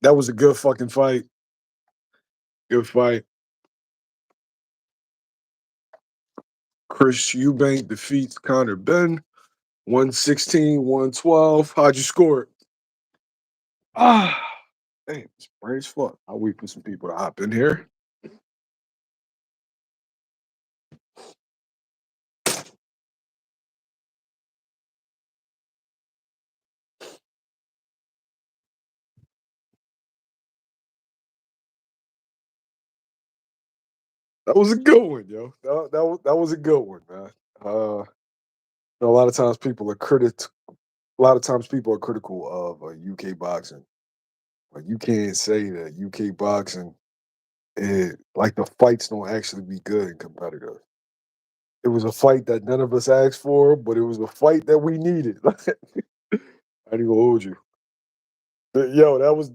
That was a good fucking fight. Good fight. Chris Eubank defeats Conor Benn 116-112. How'd you score it? Ah, damn, it's bright as fuck. I'll wait for some people to hop in here. That was a good one, yo. That was a good one, man. A lot of times people are a lot of times people are critical of UK boxing. Like you can't say that UK boxing like the fights don't actually be good and competitive. It was a fight that none of us asked for, but it was a fight that we needed. I ain't gonna hold you. Yo, that was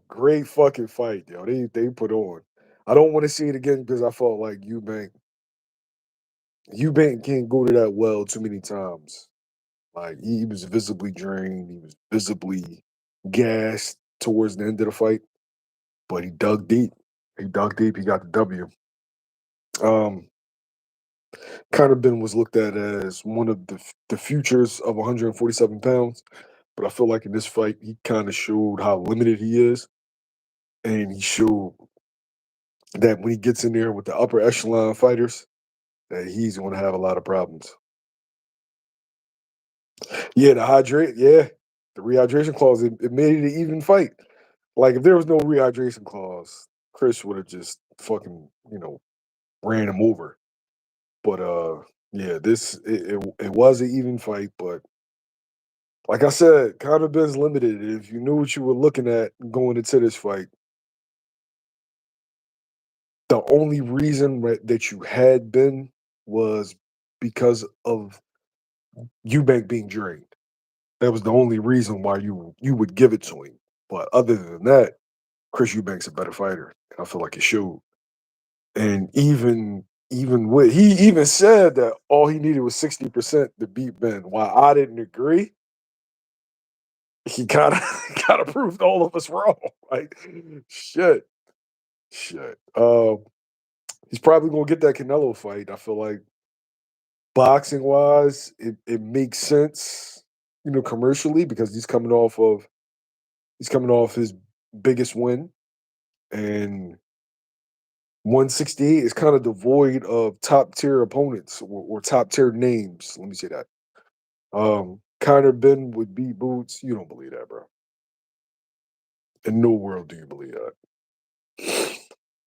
great fucking fight, yo. They put on. I don't want to see it again because I felt like Eubank can't go to that well too many times. Like he was visibly drained, he was visibly gassed towards the end of the fight, but he dug deep. He dug deep. He got the W. Um, Kind of been was looked at as one of the futures of 147 pounds, but I feel like in this fight he kind of showed how limited he is, and he showed that when he gets in there with the upper echelon fighters, that he's going to have a lot of problems. Yeah, the rehydration clause it made it an even fight. Like if there was no rehydration clause, Chris would have just fucking ran him over. But yeah, it was an even fight, but like I said, Conor Benn's limited. If you knew what you were looking at going into this fight, the only reason that you had been was because of Eubank being drained. That was the only reason why you would give it to him. But other than that, Chris Eubank's a better fighter. I feel like it showed. And even with he even said that all he needed was 60% to beat Ben. While I didn't agree, he kind of kind of proved all of us wrong. Like shit, shit. He's probably gonna get that Canelo fight. I feel like boxing wise, it makes sense, commercially because he's coming off his biggest win, and 168 is kind of devoid of top tier opponents or top tier names. Let me say that. Conor Ben would beat Boots. You don't believe that, bro. In no world do you believe that.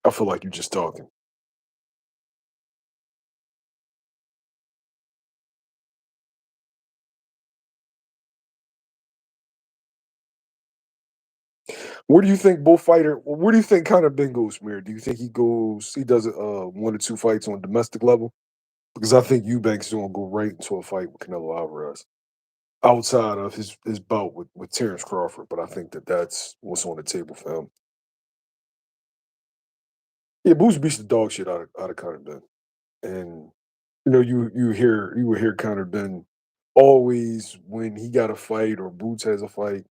I feel like you're just talking. Where do you think Conor Ben goes, Mir? Do you think he does one or two fights on domestic level? Because I think Eubanks is gonna go right into a fight with Canelo Alvarez outside of his bout with Terrence Crawford. But I think that's what's on the table for him. Yeah, Boots beats the dog shit out of Conor Ben, and you would hear Conor Ben always when he got a fight or Boots has a fight,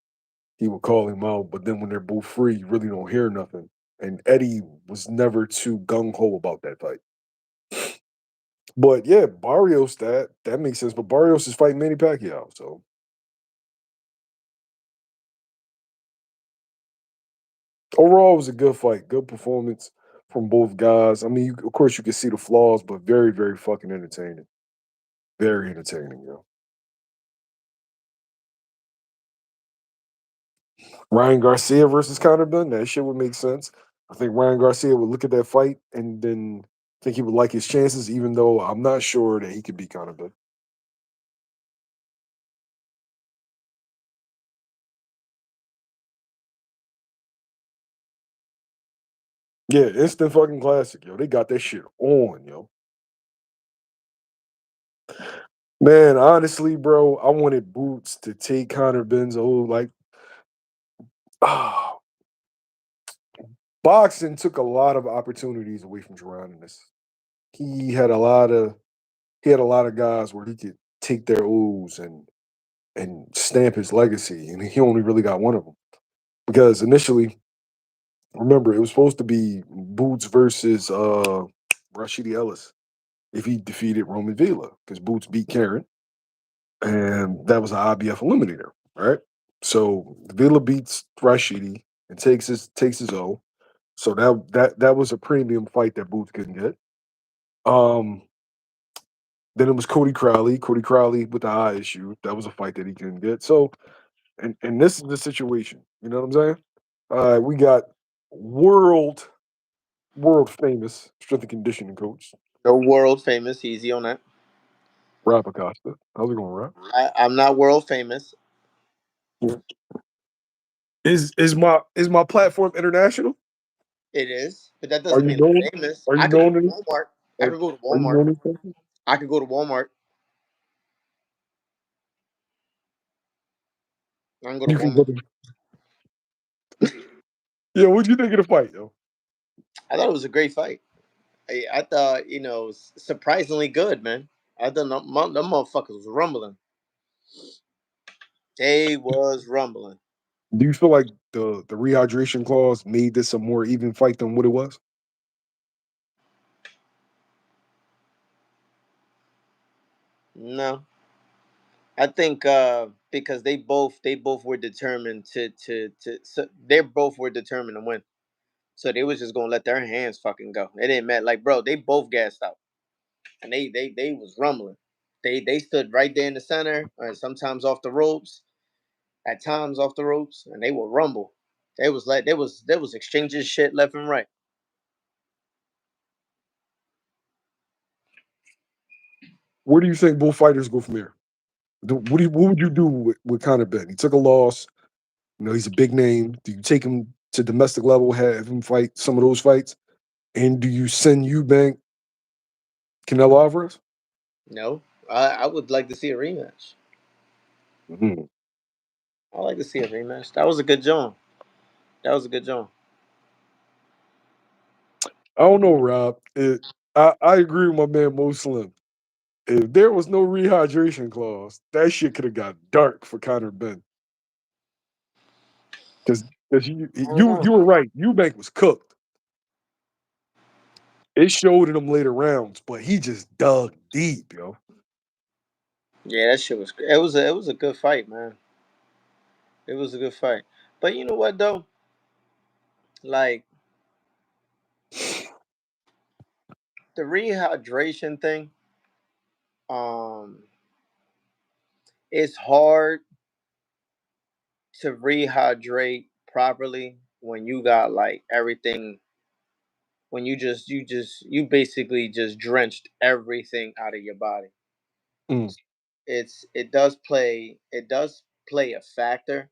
he would call him out. But then when they're both free, you really don't hear nothing. And Eddie was never too gung ho about that fight. But yeah, Barrios that makes sense. But Barrios is fighting Manny Pacquiao, so overall, it was a good fight, good performance from both guys. I mean, of course, you can see the flaws, but very, very fucking entertaining. Very entertaining, yo. Ryan Garcia versus Conor Benn, that shit would make sense. I think Ryan Garcia would look at that fight and then think he would like his chances, even though I'm not sure that he could beat Conor Benn. Yeah, instant fucking classic, yo. They got that shit on, yo. Man, honestly, bro, I wanted Boots to take Conor Benn's old like ah, boxing took a lot of opportunities away from Geronimo. He had a lot of he had a lot of guys where he could take their O's and stamp his legacy, and he only really got one of them. because initially, remember, it was supposed to be Boots versus Rashidi Ellis if he defeated Roman Villa because Boots beat Karen, and that was an IBF eliminator, right? So Villa beats Rashidi and takes his O. So that was a premium fight that Boots couldn't get. Um, then it was Cody Crowley. Cody Crowley with the eye issue. That was a fight that he couldn't get. So, and this is the situation. You know what I'm saying? We got world world famous strength and conditioning coach The world famous, easy on that. Rob Acosta. How's it going, Rob? I'm not world famous. Is my platform international? It is, but that Are doesn't you mean known? I'm famous. Are you I could go known to in Walmart. I are, could go to are you Walmart. known in something? I could go to Walmart. I can go to You can go Walmart. to yeah. What'd you think of the fight, though? I thought it was a great fight. I thought, surprisingly good, man. I thought them motherfuckers was rumbling. They was rumbling. Do you feel like the rehydration clause made this a more even fight than what it was? No, I think because they both were determined so they both were determined to win. So they was just gonna let their hands fucking go. It didn't matter. Like, bro, they both gassed out, and they was rumbling. They stood right there in the center, or sometimes off the ropes, at times off the ropes, and they would rumble. They was like there was exchanging shit left and right. Where do you think both fighters go from here? What would you do with Conor Benn? He took a loss. You know, he's a big name. Do you take him to domestic level, have him fight some of those fights? And do you send Eubank Canelo Alvarez? No, I would like to see a rematch. Mhm. I like to see a rematch. That was a good joint. That was a good joint. I don't know, Rob. I agree with my man Mo Slim. If there was no rehydration clause, that shit could have got dark for Conor Benn. Because I don't know. you were right. Eubank was cooked. It showed in them later rounds, but he just dug deep, yo. Yeah, that shit was. It was a good fight, man. It was a good fight. But you know what though? Like the rehydration thing, um, it's hard to rehydrate properly when you got like everything. When you basically just drenched everything out of your body. Mm. It does play a factor,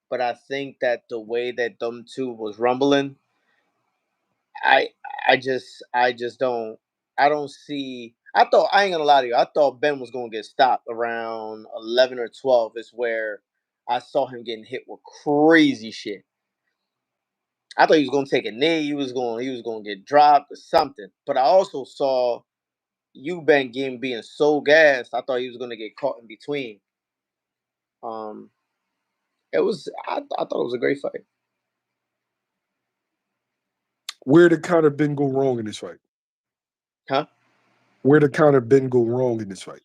but I think that the way that them two was rumbling, I I just don't see. I thought I ain't gonna lie to you. I thought Ben was gonna get stopped around 11 or 12. Is where I saw him getting hit with crazy shit. I thought he was gonna take a knee. He was gonna get dropped or something. But I also saw Eubank game being so gassed. I thought he was gonna get caught in between. Um, I thought it was a great fight. Where did Conor Benn go wrong in this fight? Huh? Where did Conor Benn go wrong in this fight?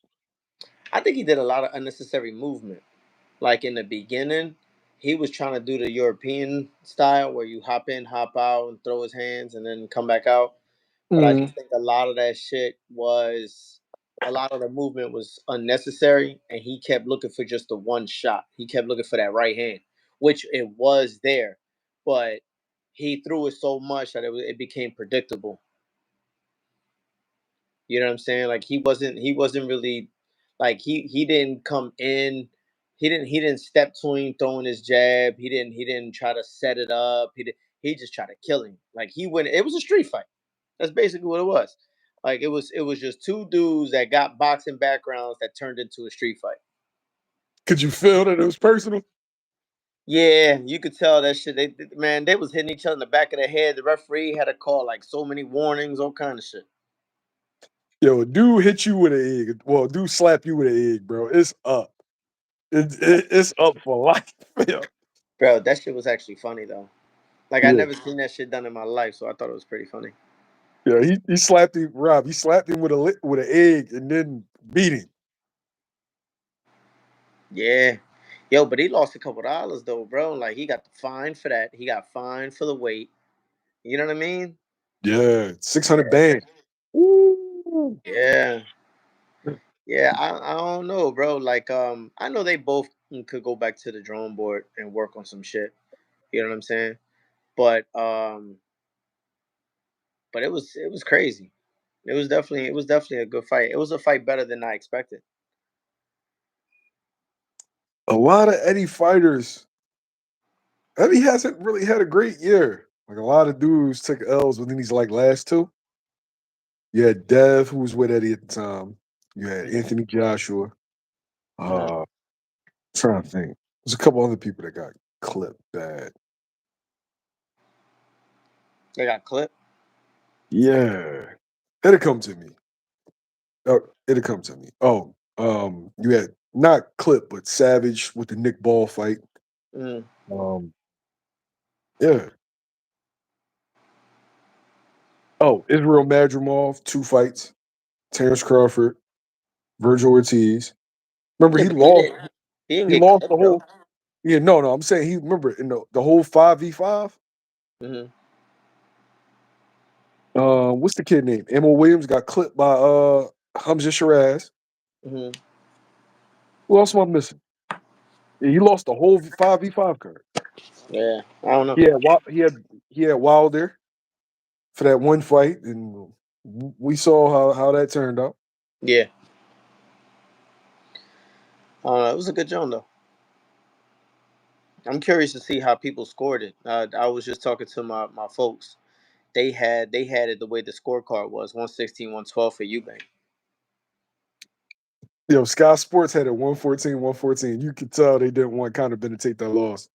I think he did a lot of unnecessary movement. Like in the beginning, he was trying to do the European style where you hop in, hop out, and throw his hands and then come back out. But I Mm. just think a lot of the movement was unnecessary, and he kept looking for just the one shot. He kept looking for that right hand, which it was there, but he threw it so much that it became predictable. You know what I'm saying? Like he wasn't really like he didn't come in. He didn't step to him throwing his jab. He didn't try to set it up. He just tried to kill him. Like he went. It was a street fight. That's basically what it was. Like it was just two dudes that got boxing backgrounds that turned into a street fight. Could you feel that it was personal? Yeah, you could tell that shit. Man, they was hitting each other in the back of the head. The referee had to call like so many warnings, all kind of shit. Yo, a dude hit you with an egg. Well, a dude slap you with an egg, bro. It's up. It's up for life. Yo. Bro, that shit was actually funny though. Like I Yeah, never seen that shit done in my life, so I thought it was pretty funny. yeah. He slapped him, Rob. He slapped him with with an egg and then beat him. Yeah. Yo, but he lost a couple dollars though, bro. Like he got the fine for that. He got fined for the weight. You know what I mean? Yeah, 600 band. Ooh. Yeah. Yeah, I don't know, bro. Like I know they both could go back to the drawing board and work on some shit. You know what I'm saying? But but it was crazy. It was definitely a good fight. It was a fight better than I expected. A lot of Eddie fighters. Eddie hasn't really had a great year. Like a lot of dudes took L's within these like last two. You had Dev, who was with Eddie at the time. You had Hmm. Anthony Joshua. Hmm. Uh, trying to think. There's a couple other people that got clipped bad. They got clipped. Yeah, it'll come to me. Oh, it'll come to me. Oh, you had not clip, but Savage with the Nick Ball fight. Mm, Um, yeah. Oh, Israel Madrimov, two fights. Terrence Crawford, Virgil Ortiz. Remember, yeah, he but he lost. didn't. He didn't He get lost the clipped though. whole. Yeah, no. I'm saying he remember in the whole 5v5. Hmm. What's the kid name? Emil Williams got clipped by Hamza Shiraz. Hmm. Who else am I missing? Yeah, he lost the whole 5v5 card. Yeah, I don't know. He had Wilder for that one fight, and we saw how that turned out. Yeah, I don't know. It was a good job though. I'm curious to see how people scored it. I was just talking to my folks. They had it the way the scorecard was 116, 112 for Eubank. Sky Sports had it 114, 114. You could tell they didn't want Conor Benn to take that loss.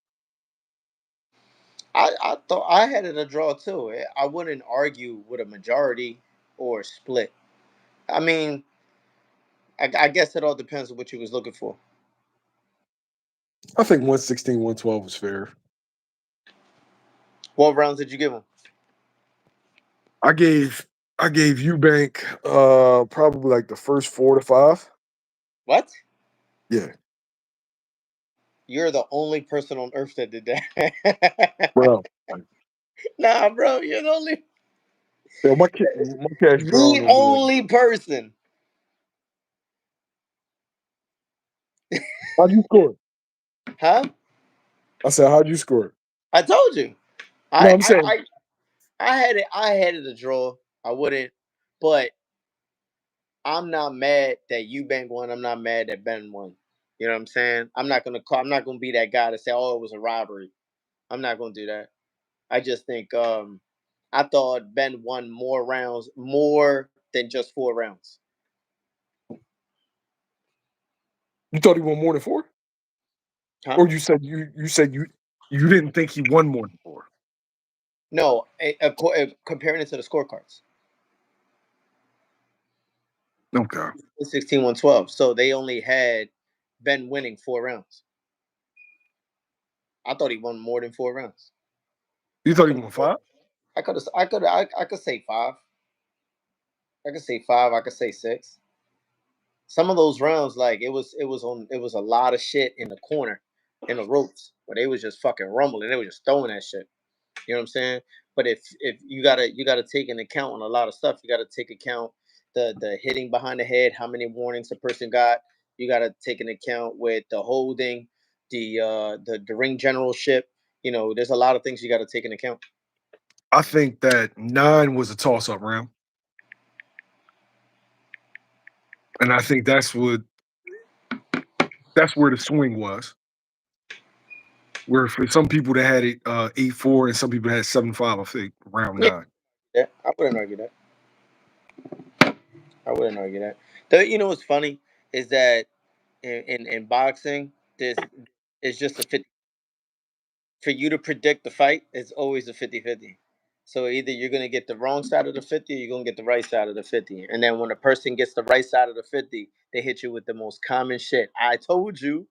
I thought I had it a draw too. I wouldn't argue with a majority or a split. I mean, I guess it all depends on what you was looking for. I think 116, 112 was fair. What rounds did you give him? I gave I gave Eubank probably like the first 4 to 5. What? Yeah, You're the only person on earth that did that. bro. Like, Nah, bro, you're yo, my cash drawing the over there. only person. How'd you score? Huh? I said, how'd you score? I told you. No, I I'm I saying I, I had it. I had it a draw. I wouldn't, but I'm not mad that Eubank won. I'm not mad that Ben won. You know what I'm saying? I'm not gonna call. I'm not gonna be that guy to say, "Oh, it was a robbery." I'm not gonna do that. I just think I thought Ben won more rounds, more than just 4 rounds. you thought he won more than 4, Huh? or you didn't think he won more than 4. No, comparing it to the scorecards, Okay, 116, 112. So they only had Ben winning 4 rounds. I thought he won more than 4 rounds. you I thought he could won 5? I could say five. I could say five. I could say six. Some of those rounds, like it was a lot of shit in the corner, in the ropes, where they was just fucking rumbling. They was just throwing that shit. You know what I'm saying? But if you gotta take into account on a lot of stuff. You gotta take account the hitting behind the head, how many warnings a person got. You gotta take into account with the holding, the ring generalship. There's a lot of things you gotta take into account. I think that 9 was a toss-up round, and I think that's where the swing was. Where for some people that had it 8-4 and some people had 7-5, I think round Yeah, 9. yeah, I wouldn't argue that. I wouldn't argue that. You know what's funny is that in boxing, this is just a 50. For you to predict the fight, it's always a 50-50. So either you're gonna get the wrong side of the 50 or you're gonna get the right side of the 50. And then when a person gets the right side of the 50, they hit you with the most common shit. I told you.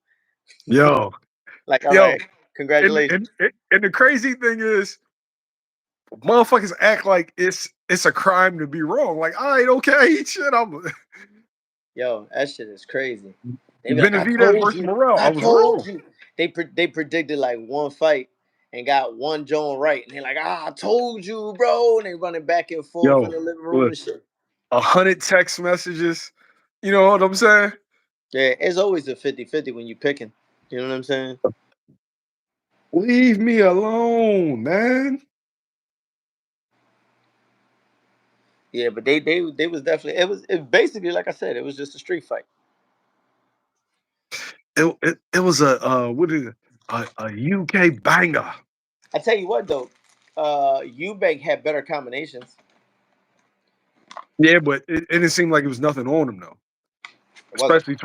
Yo, Like, all yo, right. And Congratulations. and the crazy thing is, motherfuckers act like it's a crime to be wrong. Like, all right, okay, shit, I'm Yo, that shit is crazy. They be like, I Benavidez told versus you, Morrell. I I was told wrong. you. They predicted like one fight and got one Joan right, and they're like, I told you, bro. And they running back and forth in Yo, the living room look, and shit. 100 text messages. You know what I'm saying? Yeah, it's always a 50-50 when you picking. You know what I'm saying? Leave me alone, man. Yeah, but they was definitely it basically like I said, it was just a street fight. It was a what is it? A UK banger. I tell you what though, Eubank had better combinations. Yeah, but it didn't seem like it was nothing on him though, It wasn't. especially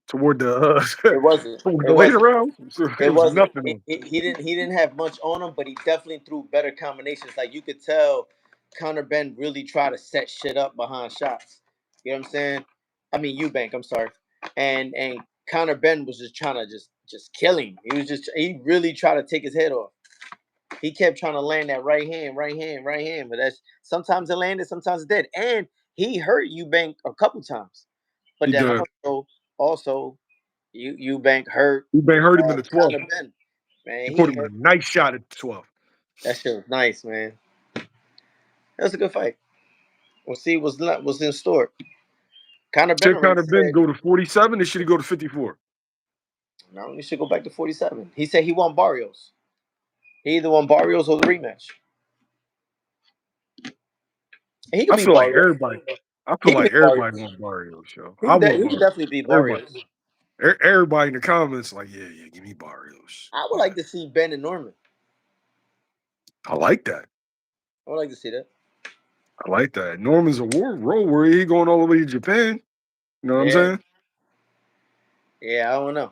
toward the It wasn't. toward It the later wasn't. rounds. So It it was wasn't. nothing on. He didn't have much on him, but he definitely threw better combinations. Like you could tell, Conor Ben really tried to set shit up behind shots. You know what I'm saying? I mean Eubank. I'm sorry. And Conor Ben was just trying to just kill him. He really tried to take his head off. He kept trying to land that right hand, right hand, right hand. But that's sometimes it landed, sometimes it did. And he hurt Eubank a couple times. But He then did. also Eubank hurt He been hurt him in the 12th. Conor Ben. Man, He he put him in hurt. a nice shot at the 12th. That shit was nice, man. That was a good fight. We'll see what's in store. Conor Ben Should already kind of been said, go to 47, or should he go to 54? no, you should go back to 47. He said he won Barrios. He either won Barrios or the rematch. And he could I beat feel like Barrios. everybody. I feel He could like beat everybody Barrios. want Barrios, yo. I want He could Barrios. definitely beat Everybody. Barrios. Everybody in the comments like, yeah, yeah, give me Barrios. I would Yeah, like to see Ben and Norman. I like that. I would like to see that. I like that. Norman's a war road warrior. He going all the way to Japan. You know what I'm Yeah. saying? Yeah, I don't know.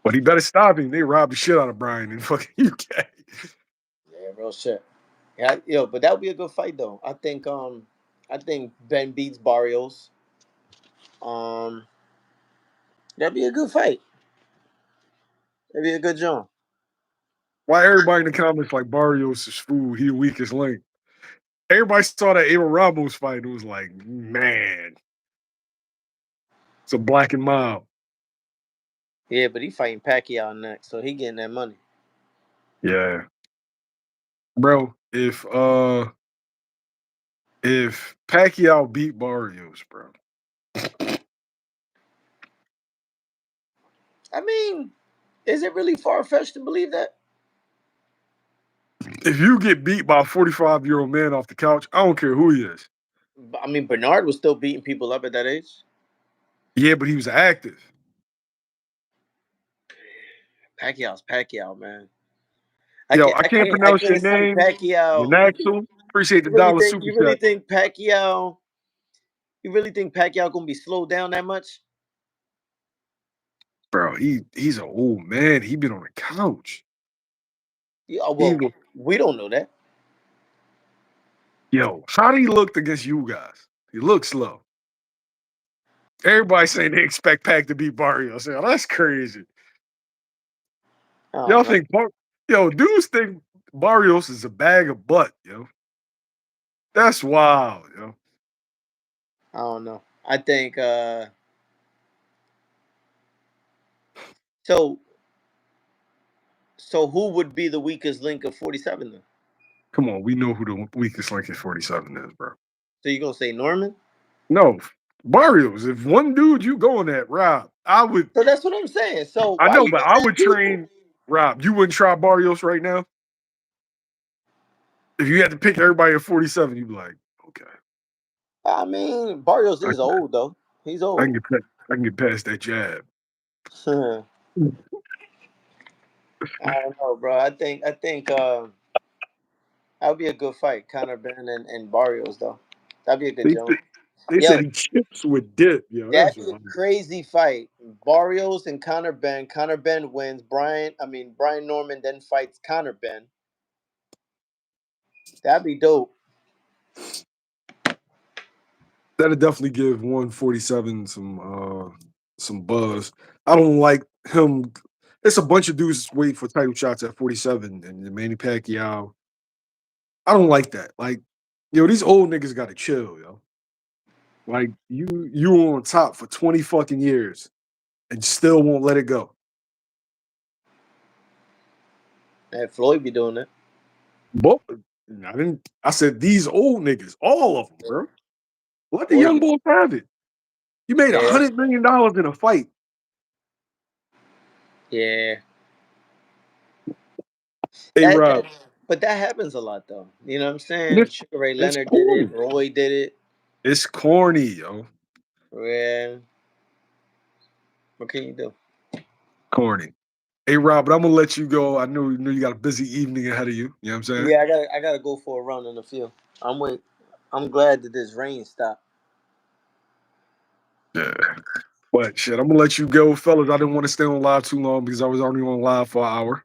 But he better stop him. They robbed the shit out of Brian in fucking UK. Yeah, real shit. Yeah, but that would be a good fight though. I think Ben beats Barrios. Um that'd be a good fight. That'd be a good job. Why everybody in the comments like Barrios is food? He the weakest link. Everybody saw that Abel Ramos fight. It was like, man, it's a black and mild. Yeah, but he fighting Pacquiao next, so he getting that money. Yeah, bro. If Pacquiao beat Barrios, bro, I mean, is it really far fetched to believe that? if you get beat by a 45-year-old man off the couch, I don't care who he is. I mean, Bernard was still beating people up at that age. Yeah, but he was active. Pacquiao's Pacquiao, man. Yo, I can't I pronounce your can't see name. Pacquiao. Yanaxel. Appreciate the dollar super You really chat. think Pacquiao? You really think Pacquiao gonna be slowed down that much? Bro, he's an old man. He been on the couch. Yeah, He well, look, we don't know that. yo, how he looked against you guys? He looked slow. Everybody saying they expect Pac to beat Barrios. Yo, that's crazy. I Y'all don't know. think yo, dudes think Barrios is a bag of butt, yo. That's wild, yo. I don't know. I think so. So who would be the weakest link of 47 then? Come on, we know who the weakest link in 47 is, bro. So you gonna say Norman? No, Barrios. If one dude you going at, Rob, So that's what I'm saying. So I why know, you but I missing would people? train Rob. You wouldn't try Barrios right now? If you had to pick everybody at 47, you'd be like, okay, I mean, Barrios I, is old though. He's I can old. get past, I can get past that jab. I don't know, bro. I think that would be a good fight, Conor Ben and Barrios though. That'd be a good They, job. they Yo, said he chips with dip, yo. that'd That's be a wild. crazy fight. Barrios and Conor Ben. Conor Ben wins. Brian Norman then fights Conor Ben. That'd be dope. That'll definitely give 147 some buzz. I don't like him. It's a bunch of dudes waiting for title shots at 47 and the Manny Pacquiao. I don't like that. Like, yo, these old niggas gotta chill, yo. Like you were on top for 20 fucking years and still won't let it go. And Floyd be doing that. But I said these old niggas, all of them, bro. Let the Floyd young be, boys have it. You made yeah, $100 million in a fight. yeah. Hey Rob, But that happens a lot though. You know what I'm saying? it's Sugar Ray it's Leonard did it. corny. Roy did it. It's corny, yo. Yeah. What can you do? Corny. Hey Rob, but I'm gonna let you go. I know you got a busy evening ahead of you. You know what I'm saying? Yeah, I gotta go for a run in a few. I'm wait. I'm glad that this rain stopped. Yeah. But shit, I'm gonna let you go, fellas. I didn't want to stay on live too long because I was already on live for an hour.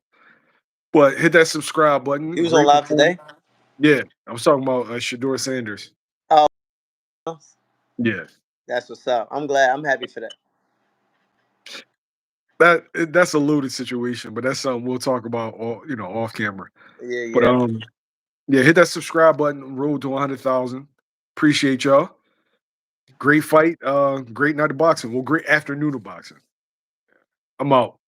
But hit that subscribe button. He was on Great live performance. today. Yeah, I was talking about Shador Sanders. Oh, Yeah, that's what's up. I'm glad. I'm happy for that. that's a loaded situation, but that's something we'll talk about, off camera. Yeah, But yeah. yeah, hit that subscribe button. Road to 100,000. Appreciate y'all. Great fight. Great night of boxing. Well, great afternoon of boxing. I'm out.